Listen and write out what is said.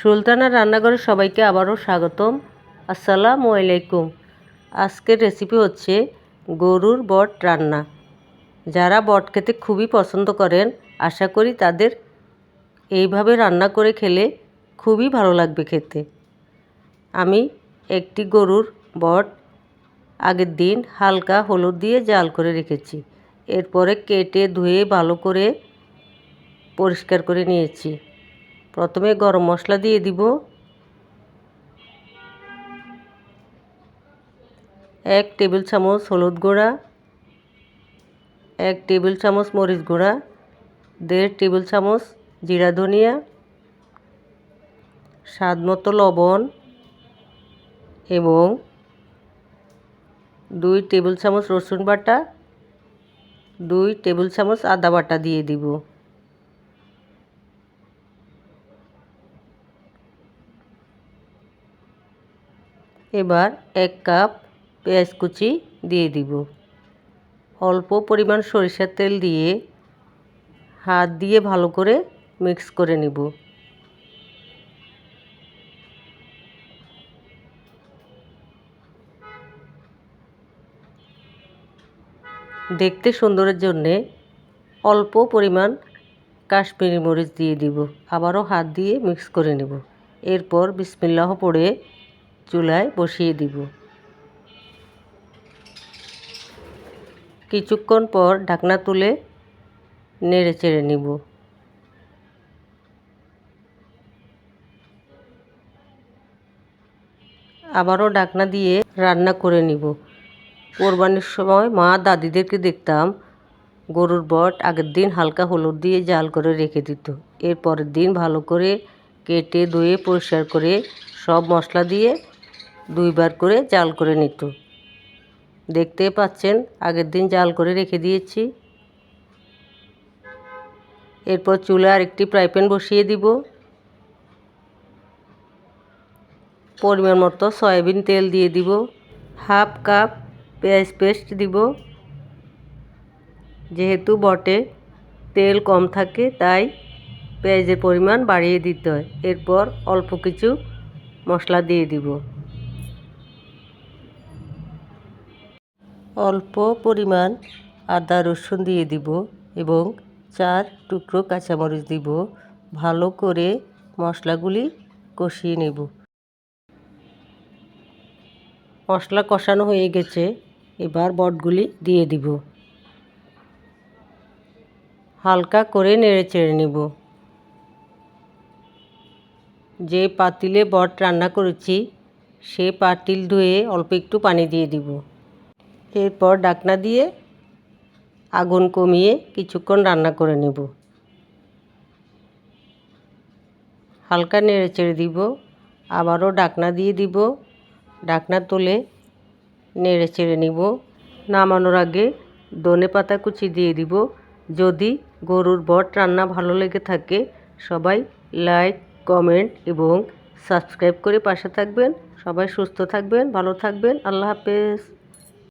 সুলতানা রান্নাঘরে সবাইকে আবারও স্বাগতম। আসসালামু আলাইকুম। আজকের রেসিপি হচ্ছে গরুর বট রান্না। যারা বট খেতে খুবই পছন্দ করেন, আশা করি তাদের এইভাবে রান্না করে খেলে খুবই ভালো লাগবে খেতে। আমি একটি গরুর বট আগের দিন হালকা হলুদ দিয়ে জাল করে রেখেছি। এরপরে কেটে ধুয়ে ভালো করে পরিষ্কার করে নিয়েছি। প্রথমে গরম মশলা দিয়ে দিব, 1 টেবিল চামচ হলুদ গুঁড়া, 1 টেবিল চামচ মরিচ গুঁড়া, 1.5 টেবিল চামচ জিরা ধনিয়া, স্বাদ মতো লবণ এবং 2 টেবিল চামচ রসুন বাটা, 2 টেবিল চামচ আদা বাটা দিয়ে দিব। এবার 1 কাপ পেঁয়াজ কুচি দিয়ে দিব। অল্প পরিমাণ সরিষার তেল দিয়ে হাত দিয়ে ভালো করে মিক্স করে নিব। দেখতে সুন্দরের জন্যে অল্প পরিমাণ কাশ্মীরি মরিচ দিয়ে দিব। আবারও হাত দিয়ে মিক্স করে নেব। এরপর বিসমিল্লাহ পড়ে চুলায় বসিয়ে দিব। কিছুক্ষণ পর ঢাকনা তুলে নেড়ে চেড়ে নিব। আবারও ঢাকনা দিয়ে রান্না করে নিব। কোরবানির সময় মা দাদিদেরকে দেখতাম গরুর বট আগের দিন হালকা হলুদ দিয়ে জাল করে রেখে দিত। এর পরের দিন ভালো করে কেটে ধুয়ে পরিষ্কার করে সব মশলা দিয়ে 2 বার করে জাল করে নিত। দেখতে পাচ্ছেন আগের দিন জাল করে রেখে দিয়েছি। এরপর চুলায় আরেকটি ফ্রাই প্যান বসিয়ে দিব। পরিমাণ মতো সয়াবিন তেল দিয়ে দিব। 1/2 কাপ পেঁয়াজ পেস্ট দিব। যেহেতু বটে তেল কম থাকে তাই পেঁয়াজের পরিমাণ বাড়িয়ে দিতে হয়। এরপর অল্প কিছু মশলা দিয়ে দিব। অল্প পরিমাণ আদা রসুন দিয়ে দিব এবং 4 টুকরো কাঁচামরিচ দিব। ভালো করে মশলাগুলি কষিয়ে নেব। মশলা কষানো হয়ে গেছে, এবার বটগুলি দিয়ে দিব। হালকা করে নেড়ে চেড়ে নেব। যে পাতিলে বট রান্না করেছি সে পাতিল ধুয়ে অল্প একটু পানি দিয়ে দিব। এরপর ঢাকনা দিয়ে আগুন কমিয়ে কিছুক্ষণ রান্না করে নেব। হালকা নেড়ে চেড়ে দিব। আবারও ঢাকনা দিয়ে দিব। ঢাকনা তুলে নেড়ে চেড়ে নিব। নামানোর আগে ধনেপাতা কুচি দিয়ে দিব। যদি গরুর বট রান্না ভালো লেগে থাকে সবাই লাইক, কমেন্ট এবং সাবস্ক্রাইব করে পাশে থাকবেন। সবাই সুস্থ থাকবেন, ভালো থাকবেন। আল্লাহ হাফেজ।